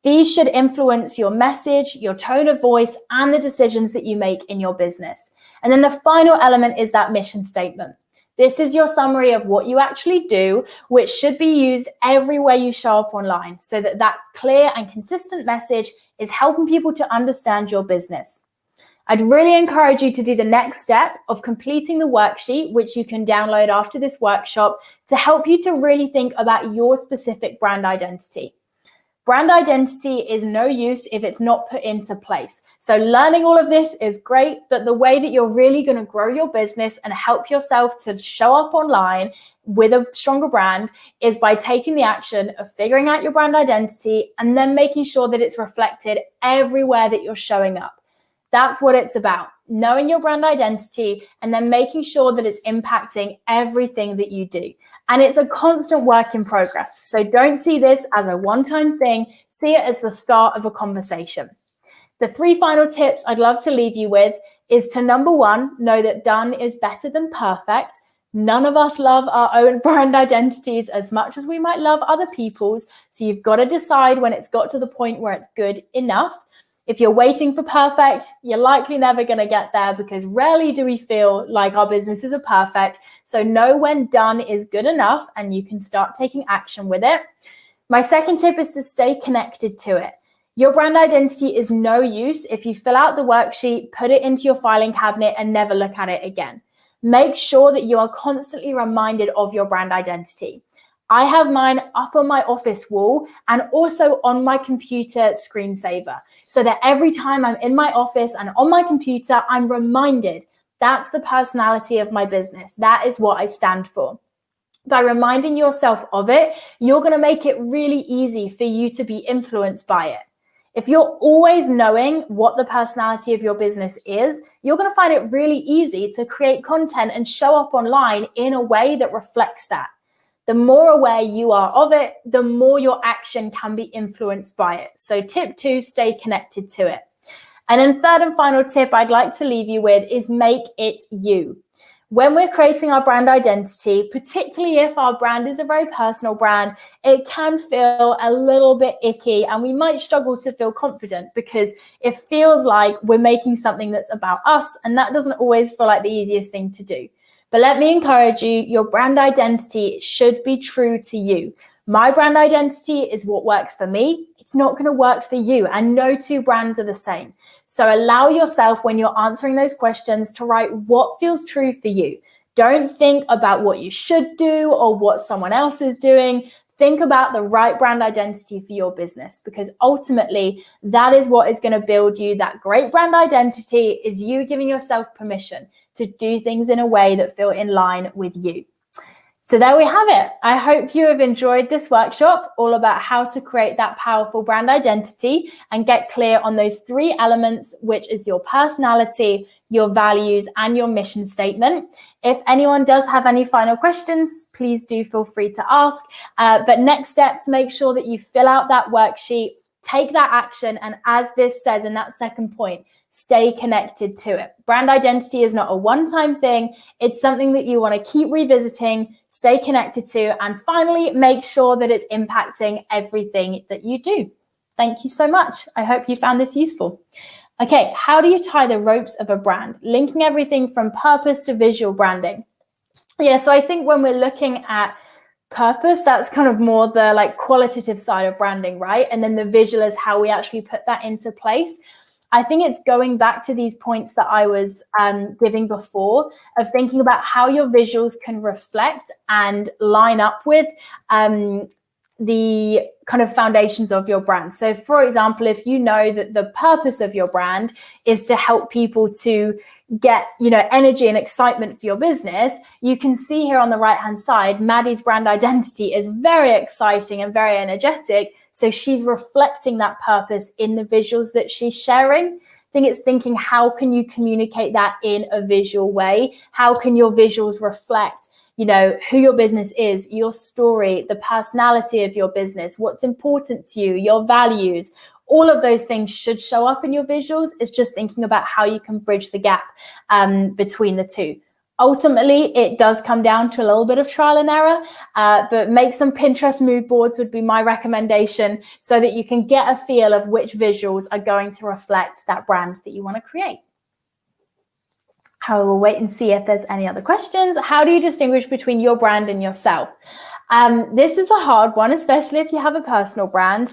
These should influence your message, your tone of voice, and the decisions that you make in your business. And then the final element is that mission statement. This is your summary of what you actually do, which should be used everywhere you show up online, so that that clear and consistent message is helping people to understand your business. I'd really encourage you to do the next step of completing the worksheet, which you can download after this workshop, to help you to really think about your specific brand identity. Brand identity is no use if it's not put into place. So learning all of this is great, but the way that you're really going to grow your business and help yourself to show up online with a stronger brand is by taking the action of figuring out your brand identity and then making sure that it's reflected everywhere that you're showing up. That's what it's about, knowing your brand identity and then making sure that it's impacting everything that you do. And it's a constant work in progress. So don't see this as a one-time thing. See it as the start of a conversation. The 3 final tips I'd love to leave you with is to, number 1, know that done is better than perfect. None of us love our own brand identities as much as we might love other people's. So you've got to decide when it's got to the point where it's good enough. If you're waiting for perfect, you're likely never going to get there, because rarely do we feel like our businesses are perfect. So know when done is good enough and you can start taking action with it. My second tip is to stay connected to it. Your brand identity is no use if you fill out the worksheet, put it into your filing cabinet and never look at it again. Make sure that you are constantly reminded of your brand identity. I have mine up on my office wall and also on my computer screensaver, so that every time I'm in my office and on my computer, I'm reminded that's the personality of my business. That is what I stand for. By reminding yourself of it, you're going to make it really easy for you to be influenced by it. If you're always knowing what the personality of your business is, you're going to find it really easy to create content and show up online in a way that reflects that. The more aware you are of it, the more your action can be influenced by it. So tip 2, stay connected to it. And then third and final tip I'd like to leave you with is make it you. When we're creating our brand identity, particularly if our brand is a very personal brand, it can feel a little bit icky and we might struggle to feel confident because it feels like we're making something that's about us, and that doesn't always feel like the easiest thing to do. But let me encourage you, your brand identity should be true to you. My brand identity is what works for me. It's not going to work for you, and no 2 brands are the same. So allow yourself, when you're answering those questions, to write what feels true for you. Don't think about what you should do or what someone else is doing. Think about the right brand identity for your business, because ultimately that is what is going to build you. That great brand identity is you giving yourself permission to do things in a way that feel in line with you. So there we have it. I hope you have enjoyed this workshop all about how to create that powerful brand identity and get clear on those 3 elements, which is your personality, your values, and your mission statement. If anyone does have any final questions, please do feel free to ask. But next steps, make sure that you fill out that worksheet, take that action, and as this says in that second point, stay connected to it. Brand identity is not a one-time thing. It's something that you want to keep revisiting, stay connected to, and finally, make sure that it's impacting everything that you do. Thank you so much. I hope you found this useful. Okay, how do you tie the ropes of a brand? Linking everything from purpose to visual branding. Yeah, so I think when we're looking at purpose, that's kind of more the qualitative side of branding, right? And then the visual is how we actually put that into place. I think it's going back to these points that I was giving before, of thinking about how your visuals can reflect and line up with the kind of foundations of your brand. So for example, if you know that the purpose of your brand is to help people to get, energy and excitement for your business, you can see here on the right-hand side, Maddie's brand identity is very exciting and very energetic. So she's reflecting that purpose in the visuals that she's sharing. I think it's thinking, how can you communicate that in a visual way? How can your visuals reflect who your business is, your story, the personality of your business, what's important to you, your values, All of those things should show up in your visuals. It's just thinking about how you can bridge the gap between the two. Ultimately, it does come down to a little bit of trial and error, but make some Pinterest mood boards would be my recommendation so that you can get a feel of which visuals are going to reflect that brand that you want to create. I will wait and see if there's any other questions. How do you distinguish between your brand and yourself? This is a hard one, especially if you have a personal brand.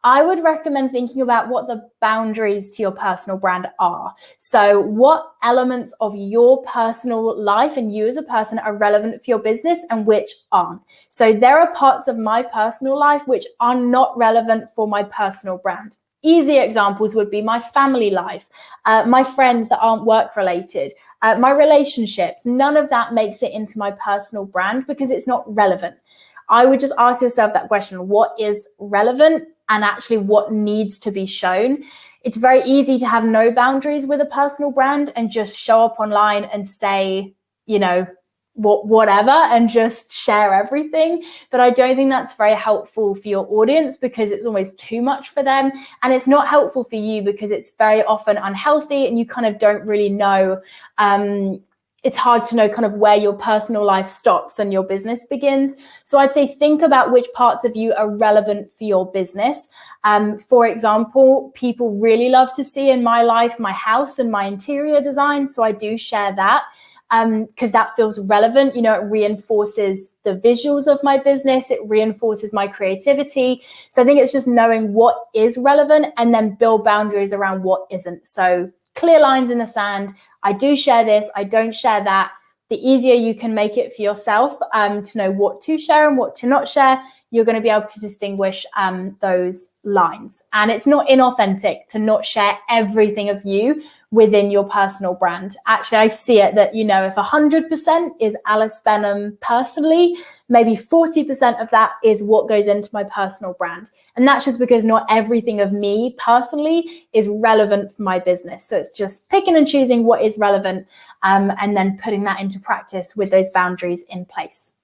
I would recommend thinking about what the boundaries to your personal brand are. So what elements of your personal life and you as a person are relevant for your business and which aren't. So there are parts of my personal life which are not relevant for my personal brand. Easy examples would be my family life, my friends that aren't work related, my relationships. None of that makes it into my personal brand because it's not relevant. I would just ask yourself that question: what is relevant and actually what needs to be shown? It's very easy to have no boundaries with a personal brand and just show up online and say, you know, whatever, and just share everything. But I don't think that's very helpful for your audience because it's almost too much for them. And it's not helpful for you because it's very often unhealthy and you kind of don't really know. It's hard to know kind of where your personal life stops and your business begins. So I'd say think about which parts of you are relevant for your business. For example, people really love to see in my life my house and my interior design. So I do share that because that feels relevant. You know, it reinforces the visuals of my business. It reinforces my creativity. So I think it's just knowing what is relevant and then build boundaries around what isn't. So clear lines in the sand. I do share this, I don't share that. The easier you can make it for yourself to know what to share and what to not share, you're going to be able to distinguish those lines. And it's not inauthentic to not share everything of you within your personal brand. Actually, I see it that, you know, if 100% is Alice Benham personally, maybe 40% of that is what goes into my personal brand. And that's just because not everything of me personally is relevant for my business. So it's just picking and choosing what is relevant and then putting that into practice with those boundaries in place.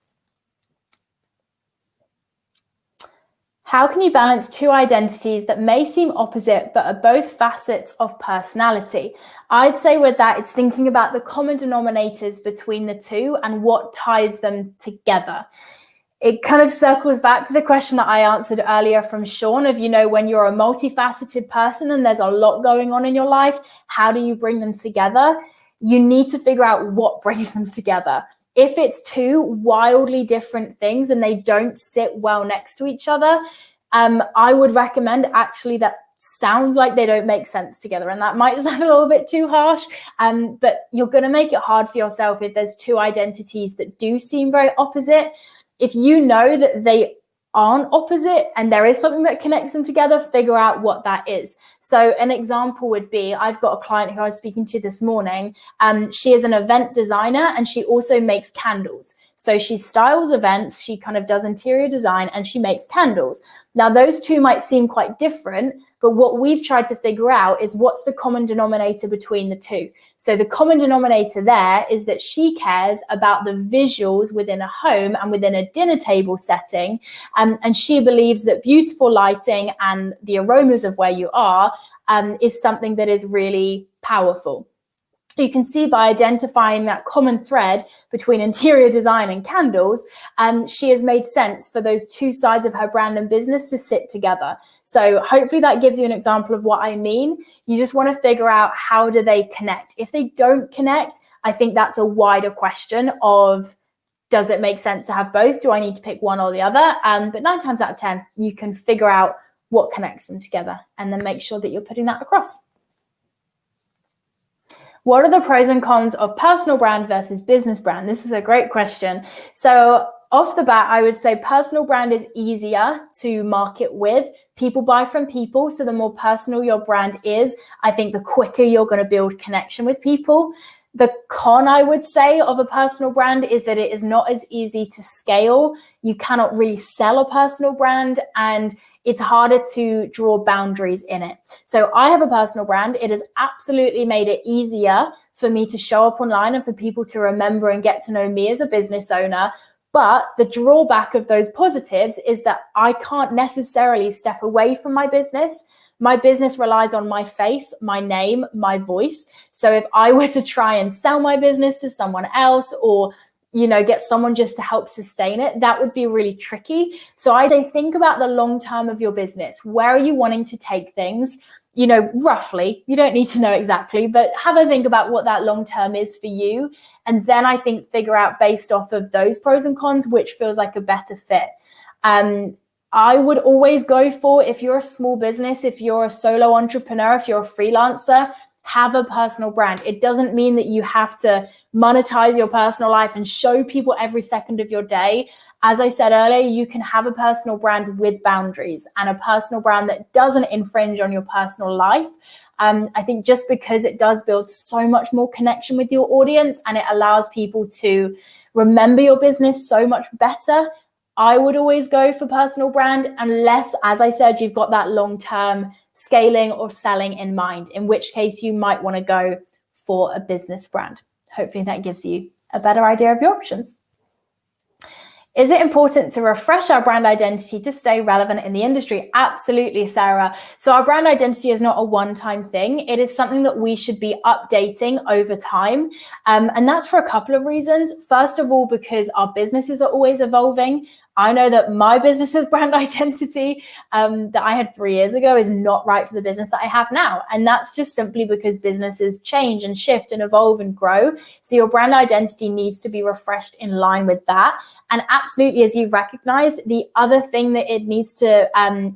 How can you balance two identities that may seem opposite but are both facets of personality? I'd say with that, it's thinking about the common denominators between the two and what ties them together. It kind of circles back to the question that I answered earlier from Sean of, you know, when you're a multifaceted person and there's a lot going on in your life, how do you bring them together? You need to figure out what brings them together. If it's two wildly different things and they don't sit well next to each other, I would recommend actually that sounds like they don't make sense together. And that might sound a little bit too harsh, but you're going to make it hard for yourself if there's two identities that do seem very opposite. If you know that they aren't opposite and there is something that connects them together, figure out what that is. So an example would be, I've got a client who I was speaking to this morning. She is an event designer and she also makes candles. So she styles events, she kind of does interior design, and she makes candles. Now, those two might seem quite different, but what we've tried to figure out is what's the common denominator between the two. So the common denominator there is that she cares about the visuals within a home and within a dinner table setting. And she believes that beautiful lighting and the aromas of where you are is something that is really powerful. You can see by identifying that common thread between interior design and candles, she has made sense for those two sides of her brand and business to sit together. So hopefully that gives you an example of what I mean. You just want to figure out how do they connect. If they don't connect, I think that's a wider question of, does it make sense to have both? Do I need to pick one or the other? But 9 times out of 10, you can figure out what connects them together and then make sure that you're putting that across. What are the pros and cons of personal brand versus business brand? This is a great question. So off the bat, I would say personal brand is easier to market with. People buy from people. So the more personal your brand is, I think the quicker you're going to build connection with people. The con, I would say, of a personal brand is that it is not as easy to scale. You cannot really sell a personal brand, and it's harder to draw boundaries in it. So I have a personal brand. It has absolutely made it easier for me to show up online and for people to remember and get to know me as a business owner. But the drawback of those positives is that I can't necessarily step away from my business. My business relies on my face, my name, my voice. So if I were to try and sell my business to someone else, or get someone just to help sustain it, that would be really tricky. So I say think about the long term of your business. Where are you wanting to take things? Roughly, you don't need to know exactly, but have a think about what that long term is for you. And then I think figure out based off of those pros and cons, which feels like a better fit. I would always go for, if you're a small business, if you're a solo entrepreneur, if you're a freelancer, have a personal brand. It doesn't mean that you have to monetize your personal life and show people every second of your day. As I said earlier, you can have a personal brand with boundaries and a personal brand that doesn't infringe on your personal life. I think just because it does build so much more connection with your audience and it allows people to remember your business so much better, I would always go for personal brand, unless, as I said, you've got that long-term scaling or selling in mind, in which case you might want to go for a business brand. Hopefully that gives you a better idea of your options. Is it important to refresh our brand identity to stay relevant in the industry? Absolutely, Sarah. So our brand identity is not a one-time thing. It is something that we should be updating over time. And that's for a couple of reasons. First of all, because our businesses are always evolving. I know that my business's brand identity that I had 3 years ago is not right for the business that I have now. And that's just simply because businesses change and shift and evolve and grow. So your brand identity needs to be refreshed in line with that. And absolutely, as you've recognized, the other thing that it needs to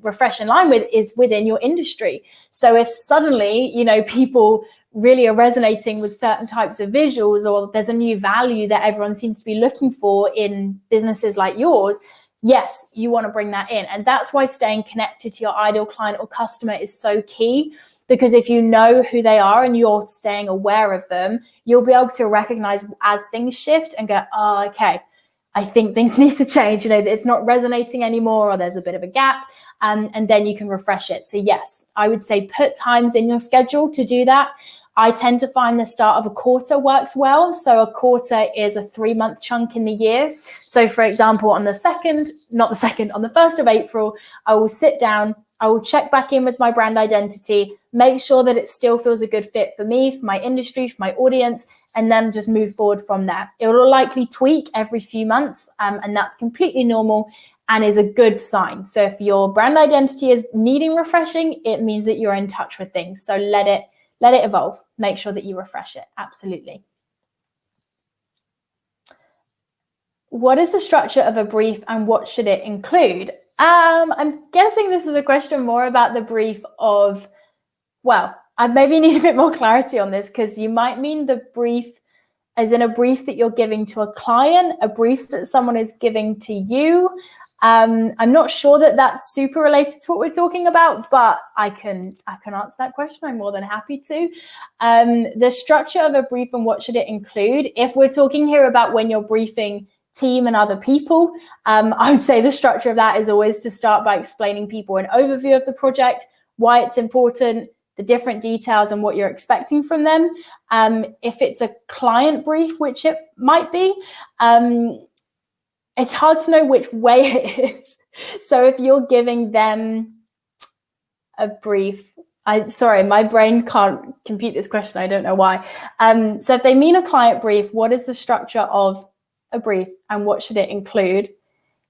refresh in line with is within your industry. So if suddenly, people really are resonating with certain types of visuals, or there's a new value that everyone seems to be looking for in businesses like yours, yes, you want to bring that in. And that's why staying connected to your ideal client or customer is so key, because if you know who they are and you're staying aware of them, you'll be able to recognize as things shift and go, oh, okay, I think things need to change. It's not resonating anymore, or there's a bit of a gap, and then you can refresh it. So yes, I would say put times in your schedule to do that. I tend to find the start of a quarter works well. So a quarter is a 3-month chunk in the year. So for example, on the 1st of April, I will sit down, I will check back in with my brand identity, make sure that it still feels a good fit for me, for my industry, for my audience, and then just move forward from there. It will likely tweak every few months, and that's completely normal and is a good sign. So if your brand identity is needing refreshing, it means that you're in touch with things. So let it evolve. Make sure that you refresh it. Absolutely. What is the structure of a brief and what should it include? I'm guessing this is a question more about the brief of, well, I maybe need a bit more clarity on this, because you might mean the brief as in a brief that you're giving to a client, a brief that someone is giving to you. I'm not sure that that's super related to what we're talking about, but I can answer that question. I'm more than happy to. The structure of a brief and what should it include? If we're talking here about when you're briefing team and other people, I would say the structure of that is always to start by explaining people an overview of the project, why it's important, the different details and what you're expecting from them. If it's a client brief, which it might be, it's hard to know which way it is. So if you're giving them a brief, sorry, my brain can't compute this question. I don't know why. So if they mean a client brief, what is the structure of a brief and what should it include?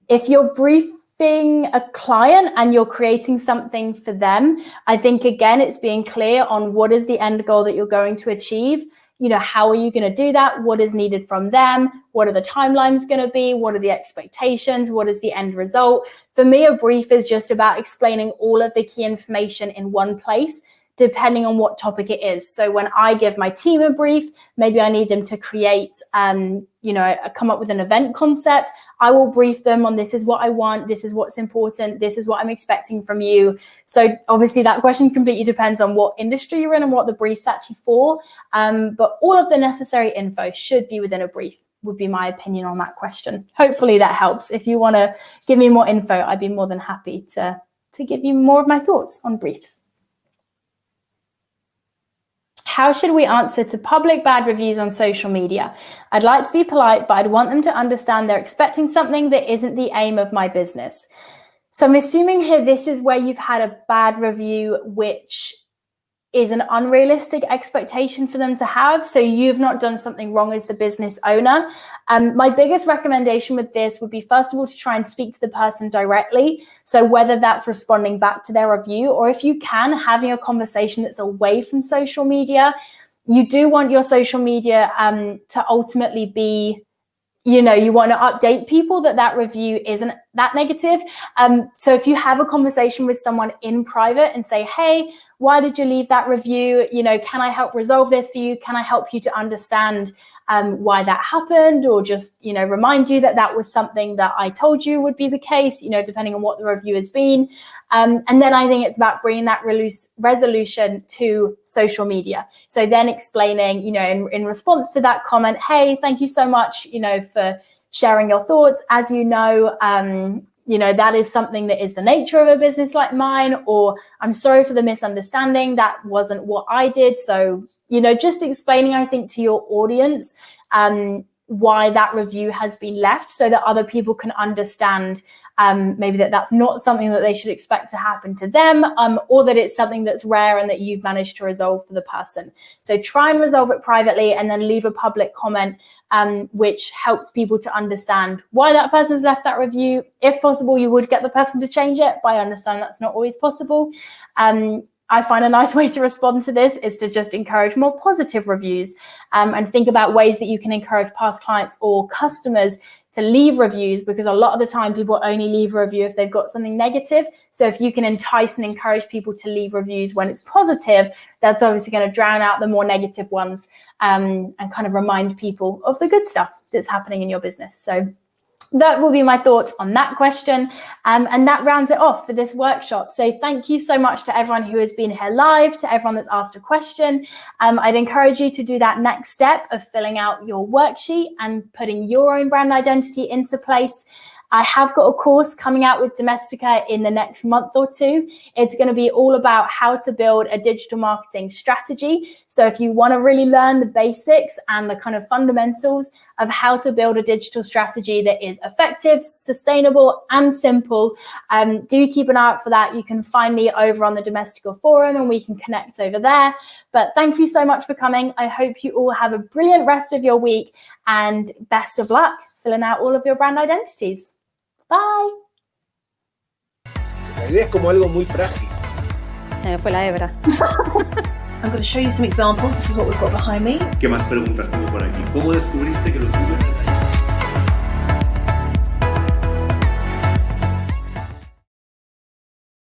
If you're briefing a client and you're creating something for them, I think, again, it's being clear on what is the end goal that you're going to achieve. How are you going to do that? What is needed from them? What are the timelines going to be? What are the expectations? What is the end result? For me, a brief is just about explaining all of the key information in one place, depending on what topic it is. So when I give my team a brief, maybe I need them to create, come up with an event concept. I will brief them on, this is what I want, this is what's important, this is what I'm expecting from you. So obviously that question completely depends on what industry you're in and what the brief's actually for. But all of the necessary info should be within a brief, would be my opinion on that question. Hopefully that helps. If you want to give me more info, I'd be more than happy to give you more of my thoughts on briefs. How should we answer to public bad reviews on social media? I'd like to be polite, but I'd want them to understand they're expecting something that isn't the aim of my business. So I'm assuming here this is where you've had a bad review, which is an unrealistic expectation for them to have. So you've not done something wrong as the business owner. My biggest recommendation with this would be, first of all, to try and speak to the person directly. So whether that's responding back to their review, or if you can, having a conversation that's away from social media. You do want your social media to ultimately be, you know, you want to update people that review isn't that negative. So if you have a conversation with someone in private and say, hey, why did you leave that review? You know, can I help resolve this for you? Can I help you to understand why that happened? Or just, you know, remind you that that was something that I told you would be the case, you know, depending on what the review has been. And then I think it's about bringing that resolution to social media. So then explaining, you know, in response to that comment, hey, thank you so much, you know, for sharing your thoughts. As you know, that is something that is the nature of a business like mine, or I'm sorry for the misunderstanding. That wasn't what I did. So, you know, just explaining, I think, to your audience why that review has been left, so that other people can understand maybe that's not something that they should expect to happen to them, or that it's something that's rare and that you've managed to resolve for the person. So try and resolve it privately, and then leave a public comment, which helps people to understand why that person's left that review. If possible, you would get the person to change it, but I understand that's not always possible. I find a nice way to respond to this is to just encourage more positive reviews, and think about ways that you can encourage past clients or customers to leave reviews, because a lot of the time people only leave a review if they've got something negative. So if you can entice and encourage people to leave reviews when it's positive, that's obviously going to drown out the more negative ones, and kind of remind people of the good stuff that's happening in your business. So that will be my thoughts on that question. And that rounds it off for this workshop. So thank you so much to everyone who has been here live, to everyone that's asked a question. I'd encourage you to do that next step of filling out your worksheet and putting your own brand identity into place. I have got a course coming out with Domestika in the next month or two. It's going to be all about how to build a digital marketing strategy. So if you want to really learn the basics and the kind of fundamentals of how to build a digital strategy that is effective, sustainable, and simple, do keep an eye out for that. You can find me over on the Domestika forum and we can connect over there. But thank you so much for coming. I hope you all have a brilliant rest of your week, and best of luck filling out all of your brand identities. Bye. La idea es como algo muy frágil. Se me fue la hebra. I'm going to show you some examples. This is what we've got behind me. ¿Qué más preguntas tengo por aquí? ¿Cómo descubriste que los Google